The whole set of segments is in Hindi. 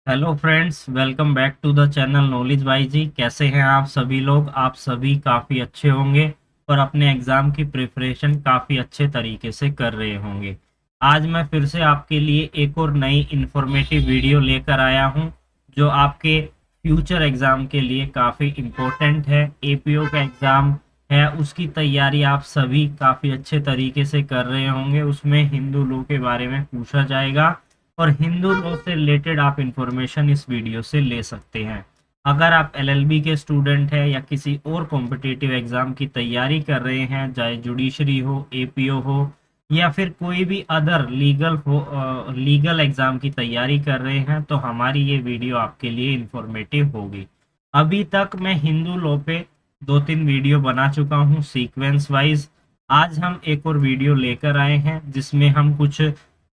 Hello friends, welcome back to the channel knowledge बाई जी। कैसे हैं आप सभी लोग? आप सभी काफ़ी अच्छे होंगे और अपने एग्ज़ाम की प्रिपरेशन काफ़ी अच्छे तरीके से कर रहे होंगे। आज मैं फिर से आपके लिए एक और नई इन्फॉर्मेटिव वीडियो लेकर आया हूं, जो आपके फ्यूचर एग्ज़ाम के लिए काफ़ी इम्पोर्टेंट है। एपीओ का एग्ज़ाम है, उसकी तैयारी आप सभी काफ़ी अच्छे तरीके से कर रहे होंगे। उसमें हिंदू लॉ के बारे में पूछा जाएगा और हिंदू लॉ से रिलेटेड आप इंफॉर्मेशन इस वीडियो से ले सकते हैं। अगर आप एलएलबी के स्टूडेंट हैं या किसी और कॉम्पिटिटिव एग्जाम की तैयारी कर रहे हैं, चाहे जुडिशरी हो, एपीओ हो या फिर कोई भी अदर लीगल एग्जाम की तैयारी कर रहे हैं, तो हमारी ये वीडियो आपके लिए इंफॉर्मेटिव होगी। अभी तक मैं हिंदू लॉ पे 2-3 वीडियो बना चुका हूँ सीक्वेंस वाइज। आज हम एक और वीडियो लेकर आए हैं जिसमें हम कुछ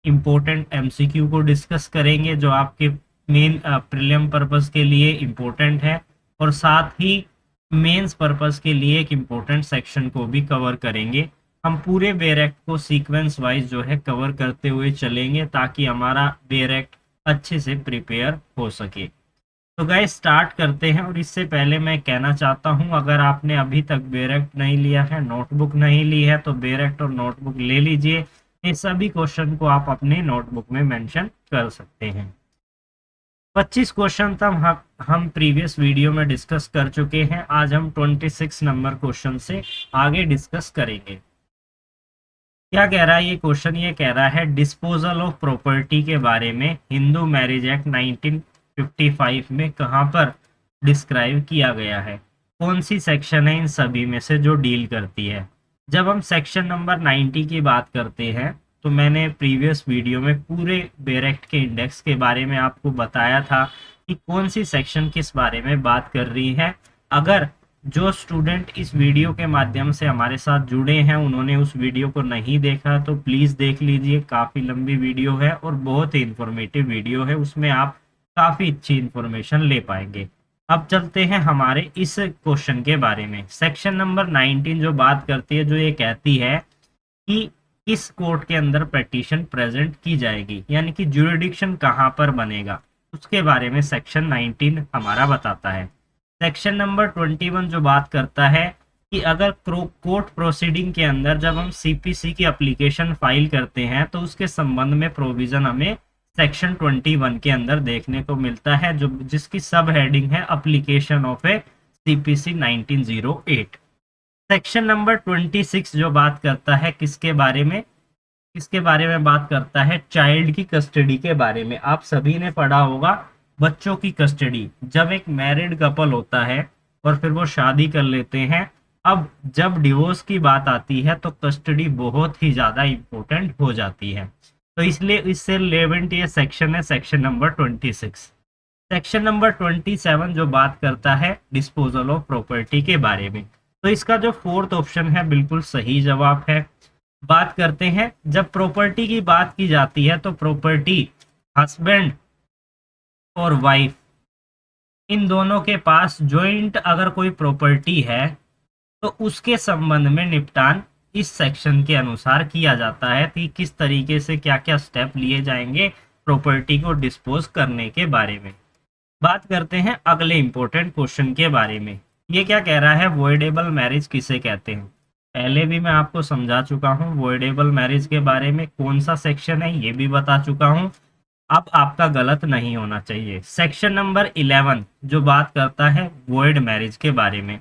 इम्पोर्टेंट एमसीक्यू को डिस्कस करेंगे, जो आपके मेन प्रीलिम पर्पस के लिए इम्पोर्टेंट है, और साथ ही मेंस पर्पस के लिए एक इम्पोर्टेंट सेक्शन को भी कवर करेंगे। हम पूरे बेयर एक्ट को सीक्वेंस वाइज जो है कवर करते हुए चलेंगे, ताकि हमारा बेयर एक्ट अच्छे से प्रिपेयर हो सके। तो गाइस स्टार्ट करते हैं। और इससे पहले मैं कहना चाहता हूं, अगर आपने अभी तक बेयर एक्ट नहीं लिया है, नोटबुक नहीं ली है, तो बेयर एक्ट और नोटबुक ले लीजिए। ये सभी क्वेश्चन को आप अपने नोटबुक में मेंशन कर सकते हैं। 25 क्वेश्चन तक हम प्रीवियस वीडियो में डिस्कस कर चुके हैं। आज हम 26 नंबर क्वेश्चन से आगे डिस्कस करेंगे। क्या कह रहा है ये क्वेश्चन? ये कह रहा है डिस्पोजल ऑफ प्रॉपर्टी के बारे में हिंदू मैरिज एक्ट 1955 में कहां पर डिस्क्राइब किया गया है। कौन सी सेक्शन है इन सभी में से जो डील करती है? जब हम सेक्शन नंबर 90 की बात करते हैं, तो मैंने प्रीवियस वीडियो में पूरे बेयर एक्ट के इंडेक्स के बारे में आपको बताया था कि कौन सी सेक्शन किस बारे में बात कर रही है। अगर जो स्टूडेंट इस वीडियो के माध्यम से हमारे साथ जुड़े हैं, उन्होंने उस वीडियो को नहीं देखा, तो प्लीज़ देख लीजिए। काफ़ी लंबी वीडियो है और बहुत ही इंफॉर्मेटिव वीडियो है, उसमें आप काफ़ी अच्छी इंफॉर्मेशन ले पाएंगे। अब चलते हैं हमारे इस क्वेश्चन के बारे में। सेक्शन नंबर 19 जो बात करती है, जो ये कहती है कि किस कोर्ट के अंदर पिटीशन प्रेजेंट की जाएगी, यानी कि ज्यूरिडिक्शन कहाँ पर बनेगा, उसके बारे में सेक्शन 19 हमारा बताता है। सेक्शन नंबर 21 जो बात करता है कि अगर कोर्ट प्रोसीडिंग के अंदर जब हम सीपीसी की एप्लीकेशन फाइल करते हैं, तो उसके संबंध में प्रोविजन हमें सेक्शन 21 के अंदर देखने को मिलता है, जो जिसकी सब हेडिंग है application of A CPC 1908। Section number 26 जो बात करता है किसके बारे में? किसके बारे में बात करता है? चाइल्ड की कस्टडी के बारे में। आप सभी ने पढ़ा होगा बच्चों की कस्टडी। जब एक मैरिड कपल होता है और फिर वो शादी कर लेते हैं, अब जब डिवोर्स की बात आती है तो कस्टडी बहुत ही ज़्यादा इम्पोर्टेंट हो जाती है। तो इसलिए इससे रिलेवेंट ये सेक्शन है, सेक्शन नंबर 26। सेक्शन नंबर 27 जो बात करता है डिस्पोजल ऑफ प्रॉपर्टी के बारे में। तो इसका जो फोर्थ ऑप्शन है बिल्कुल सही जवाब है। बात करते हैं, जब प्रॉपर्टी की बात की जाती है, तो प्रॉपर्टी हस्बैंड और वाइफ इन दोनों के पास जॉइंट अगर कोई प्रॉपर्टी है, तो उसके संबंध में निपटान इस सेक्शन के अनुसार किया जाता है कि किस तरीके से क्या क्या स्टेप लिए जाएंगे प्रॉपर्टी को डिस्पोज करने के बारे में। बात करते हैं अगले इंपॉर्टेंट क्वेश्चन के बारे में। ये क्या कह रहा है? वॉइडेबल मैरिज किसे कहते हैं? पहले भी मैं आपको समझा चुका हूँ वॉइडेबल मैरिज के बारे में, कौन सा सेक्शन है ये भी बता चुका हूँ। अब आपका गलत नहीं होना चाहिए। सेक्शन नंबर 11 जो बात करता है वॉइड मैरिज के बारे में।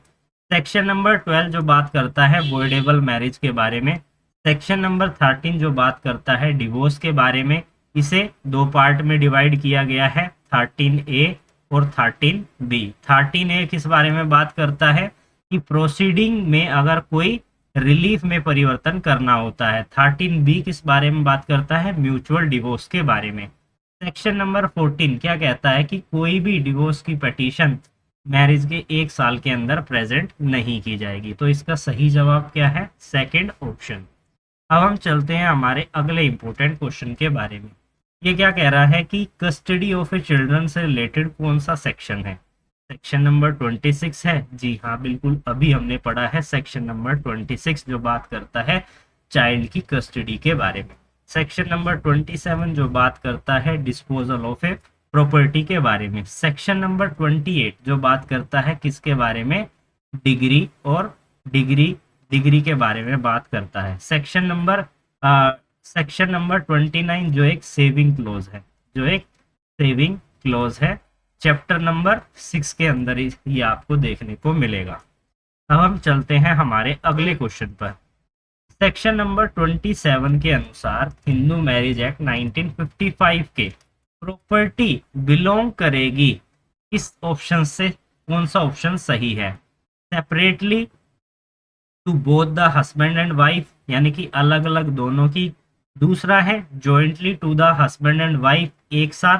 सेक्शन नंबर 12 जो बात करता है वॉइडेबल मैरिज के बारे में। सेक्शन नंबर 13 जो बात करता है डिवोर्स के बारे में। इसे दो पार्ट में डिवाइड किया गया है, 13A और 13B। 13A किस बारे में बात करता है कि प्रोसीडिंग में अगर कोई रिलीफ में परिवर्तन करना होता है। 13B किस बारे में बात करता है? म्यूचुअल डिवोर्स के बारे में। सेक्शन नंबर 14 क्या कहता है कि कोई भी डिवोर्स की पिटीशन मैरिज के 1 साल के अंदर प्रेजेंट नहीं की जाएगी। तो इसका सही जवाब क्या है? Second option. अब हम चलते हैं हमारे अगले इंपॉर्टेंट क्वेश्चन के बारे में। ये क्या कह रहा है कि कस्टडी ऑफ ए चिल्ड्रन से रिलेटेड कौन सा सेक्शन है? सेक्शन नंबर 26 है। जी हाँ, बिल्कुल अभी हमने पढ़ा है सेक्शन नंबर 26 जो बात करता है चाइल्ड की कस्टडी के बारे में। सेक्शन नंबर 27 जो बात करता है डिस्पोजल ऑफ ए प्रॉपर्टी के बारे में। सेक्शन नंबर 28 जो बात करता है किसके बारे में, डिग्री और डिग्री के बारे में बात करता है। सेक्शन नंबर 29 जो एक सेविंग क्लोज है, चैप्टर नंबर 6 के अंदर ये आपको देखने को मिलेगा। अब हम चलते हैं हमारे अगले क्वेश्चन पर। सेक्शन नंबर 27 के अनुसार हिंदू मैरिज एक्ट 1955 के प्रॉपर्टी बिलोंग करेगी इस ऑप्शन से, कौन सा ऑप्शन सही है? Separately to both the husband and wife, यानी कि अलग अलग दोनों की। दूसरा है jointly to the husband and wife, एक साथ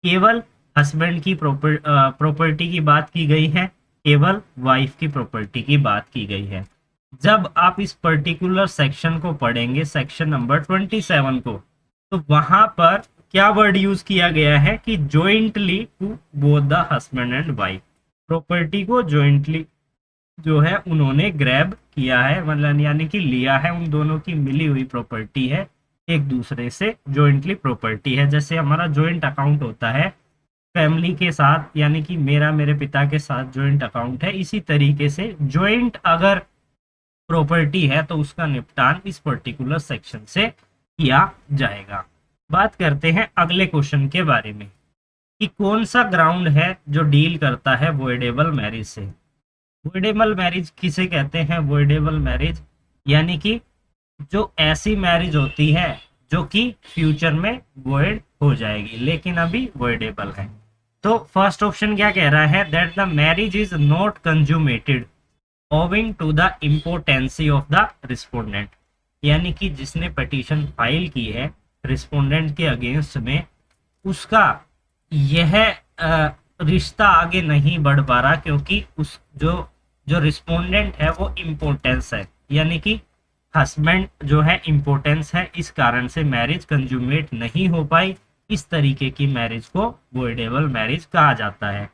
केवल हस्बैंड की प्रॉपर्टी की बात की गई है, केवल वाइफ की प्रॉपर्टी की बात की गई है। जब आप इस पर्टिकुलर सेक्शन को पढ़ेंगे, सेक्शन नंबर 27 को, तो वहां पर क्या वर्ड यूज किया गया है कि jointly to both the husband and wife, property को जॉइंटली जो है उन्होंने ग्रैब किया है, मतलब यानी कि लिया है, उन दोनों की मिली हुई प्रॉपर्टी है, एक दूसरे से जॉइंटली प्रॉपर्टी है। जैसे हमारा जॉइंट अकाउंट होता है फैमिली के साथ, यानी कि मेरा मेरे पिता के साथ जॉइंट अकाउंट है, इसी तरीके से जॉइंट अगर प्रॉपर्टी है तो उसका निपटान इस पर्टिकुलर सेक्शन से किया जाएगा। बात करते हैं अगले क्वेश्चन के बारे में कि कौन सा ग्राउंड है जो डील करता है वॉइडेबल मैरिज से। वॉइडेबल मैरिज किसे कहते हैं? वॉइडेबल मैरिज यानी कि जो ऐसी मैरिज होती है जो कि फ्यूचर में वॉइड हो जाएगी लेकिन अभी वॉइडेबल है। तो फर्स्ट ऑप्शन क्या कह रहा है? That the marriage is not consummated owing to the impotency of the respondent, यानी कि जिसने पिटीशन फाइल की है रिस्पोंडेंट के अगेंस्ट में, उसका यह रिश्ता आगे नहीं बढ़ पा रहा क्योंकि उस जो रिस्पोंडेंट है वो इम्पोर्टेंस है, यानी कि हस्बैंड जो है इम्पोर्टेंस है, इस कारण से मैरिज कंज्यूमेट नहीं हो पाई। इस तरीके की मैरिज को वॉइडेबल मैरिज कहा जाता है।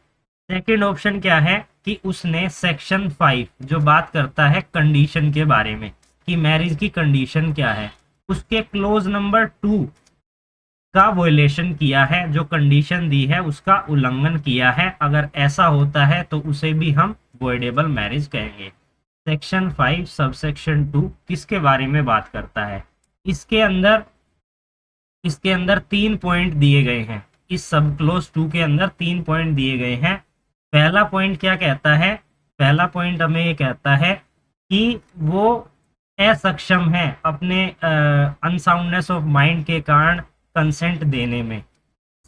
सेकंड ऑप्शन क्या है कि उसने सेक्शन 5 जो बात करता है कंडीशन के बारे में कि मैरिज की कंडीशन क्या है, उसके क्लोज नंबर 2 का वॉयलेशन किया है, जो कंडीशन दी है उसका उल्लंघन किया है। अगर ऐसा होता है तो उसे भी हम वॉइडेबल मैरिज कहेंगे। सेक्शन 5 सबसेक्शन 2 किसके बारे में बात करता है? इसके अंदर 3 पॉइंट दिए गए हैं। इस सब क्लोज 2 के अंदर 3 पॉइंट दिए गए हैं। पहला पॉइंट क्या कहता है? पहला पॉइंट हमें ये कहता है कि वो असक्षम है अपने अनसाउंडनेस ऑफ माइंड के कारण कंसेंट देने में।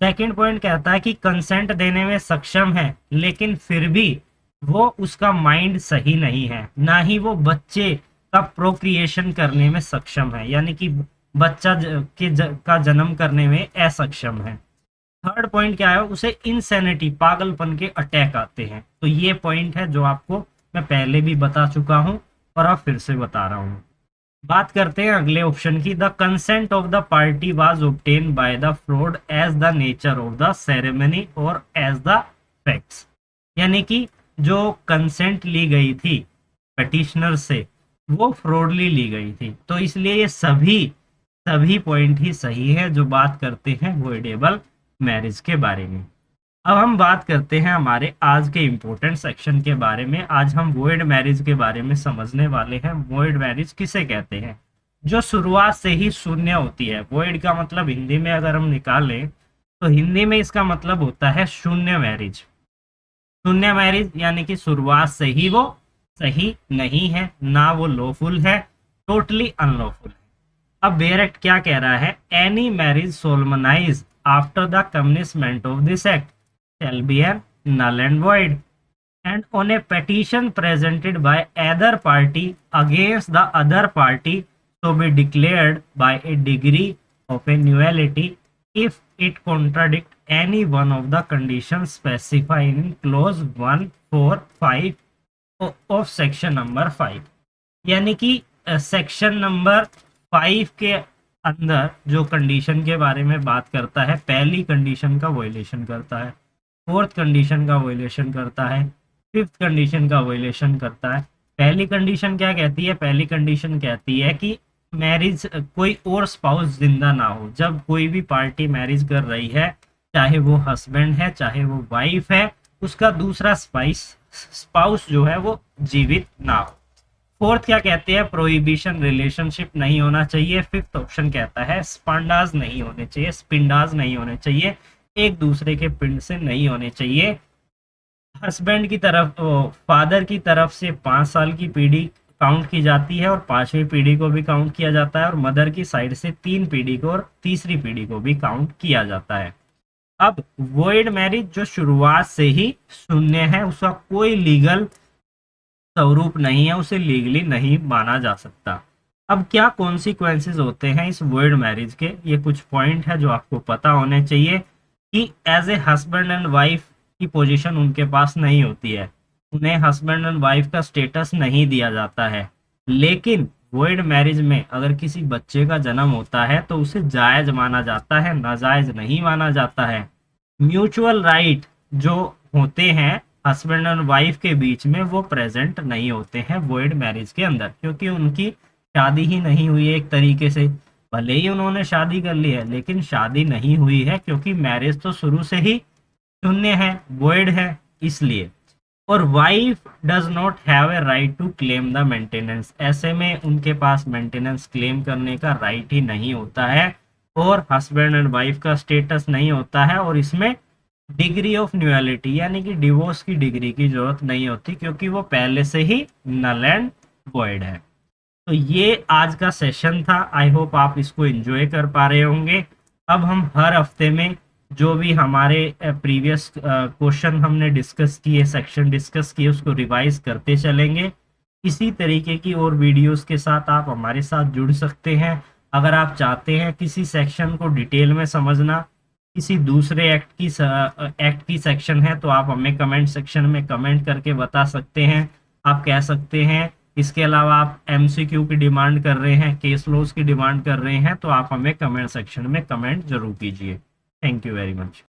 सेकंड पॉइंट कहता है कि कंसेंट देने में सक्षम है लेकिन फिर भी वो उसका माइंड सही नहीं है, ना ही वो बच्चे का प्रोक्रिएशन करने में सक्षम है, यानी कि बच्चा का जन्म करने में असक्षम है। थर्ड पॉइंट क्या है? उसे इंसैनिटी, पागलपन के अटैक आते हैं। तो ये पॉइंट है जो आपको मैं पहले भी बता चुका हूं और अब फिर से बता रहा हूं। बात करते हैं अगले ऑप्शन की। The consent of the party was obtain by the fraud as the nature of the ceremony और एज द फैक्ट्स, यानी कि जो कंसेंट ली गई थी पिटिशनर से वो फ्रॉडली ली गई थी। तो इसलिए ये सभी पॉइंट ही सही है जो बात करते हैं वॉइडेबल मैरिज के बारे में। अब हम बात करते हैं हमारे आज के इम्पोर्टेंट सेक्शन के बारे में। आज हम वॉइड मैरिज के बारे में समझने वाले हैं। वॉइड मैरिज किसे कहते हैं? जो शुरुआत से ही शून्य होती है। वॉइड का मतलब हिंदी में अगर हम निकालें तो हिंदी में इसका मतलब होता है शून्य मैरिज। शून्य मैरिज यानी कि शुरुआत से ही वो सही नहीं है, ना वो लॉफुल है, टोटली अनलॉफुल है। अब बेयर एक्ट क्या कह रहा है? Any marriage solemnise after the commitment of this act shall be an null and void, and on a petition presented by either party against the other party to be declared by a degree of a nullity if it contradict any one of the conditions specified in clause 1, 4, 5 of section number 5, यानी कि सेक्शन नंबर 5 के अंदर जो कंडीशन के बारे में बात करता है, पहली कंडीशन का वॉयलेशन करता है, फोर्थ कंडीशन का वॉयलेशन करता है, फिफ्थ कंडीशन का वॉयलेशन करता है। पहली कंडीशन क्या कहती है? पहली कंडीशन कहती है कि मैरिज कोई और स्पाउस जिंदा ना हो। जब कोई भी पार्टी मैरिज कर रही है, चाहे वो हस्बैंड है चाहे वो वाइफ है, उसका दूसरा स्पाउस जो है वो जीवित ना हो। फोर्थ क्या कहते हैं, प्रोहिबिशन, रिलेशनशिप नहीं होना चाहिए। फिफ्थ ऑप्शन कहता है स्पांडाज नहीं होने चाहिए, स्पिंडाज नहीं होने चाहिए, एक दूसरे के पिंड से नहीं होने चाहिए। हस्बैंड की तरफ, फादर की तरफ से 5 साल की पीढ़ी काउंट की जाती है और 5वीं पीढ़ी को भी काउंट किया जाता है, और मदर की साइड से 3 पीढ़ी को और तीसरी पीढ़ी को भी काउंट किया जाता है। अब वॉइड मैरिज जो शुरुआत से ही शून्य है, उसका कोई लीगल स्वरूप नहीं है, उसे लीगली नहीं माना जा सकता। अब क्या कॉन्सिक्वेंसेस होते हैं इस वॉइड मैरिज के, ये कुछ पॉइंट है जो आपको पता होने चाहिए कि as a husband and wife की पोजीशन उनके पास नहीं होती है, उन्हें हस्बैंड एंड वाइफ का स्टेटस नहीं दिया जाता है। लेकिन वॉइड मैरिज में अगर किसी बच्चे का जन्म होता है तो उसे जायज माना जाता है, नाजायज नहीं माना जाता है। म्यूचुअल राइट जो होते हैं हस्बैंड एंड वाइफ के बीच में, वो प्रेजेंट नहीं होते हैं वॉइड मैरिज के अंदर, क्योंकि उनकी शादी ही नहीं हुई है एक तरीके से। भले ही उन्होंने शादी कर ली है लेकिन शादी नहीं हुई है, क्योंकि मैरिज तो शुरू से ही शून्य है, वॉइड है, इसलिए। और wife does not have a right to claim the maintenance, ऐसे में उनके पास मेंटेनेंस क्लेम करने का राइट ही नहीं होता है, और हस्बैंड एंड वाइफ का स्टेटस नहीं होता है, और इसमें डिग्री ऑफ न्यूअलिटी यानी कि डिवोर्स की डिग्री की जरूरत नहीं होती, क्योंकि वो पहले से ही नल एंड वॉइड है। तो ये आज का सेशन था, आई होप आप इसको एंजॉय कर पा रहे होंगे। अब हम हर हफ्ते में जो भी हमारे प्रीवियस क्वेश्चन हमने डिस्कस किए, सेक्शन डिस्कस किए, उसको रिवाइज करते चलेंगे। इसी तरीके की और वीडियोस के साथ आप हमारे साथ जुड़ सकते हैं। अगर आप चाहते हैं किसी सेक्शन को डिटेल में समझना, किसी दूसरे एक्ट की सेक्शन है, तो आप हमें कमेंट सेक्शन में कमेंट करके बता सकते हैं। आप कह सकते हैं, इसके अलावा आप एमसीक्यू की डिमांड कर रहे हैं, केस लॉज की डिमांड कर रहे हैं, तो आप हमें कमेंट सेक्शन में कमेंट जरूर कीजिए। Thank you very much.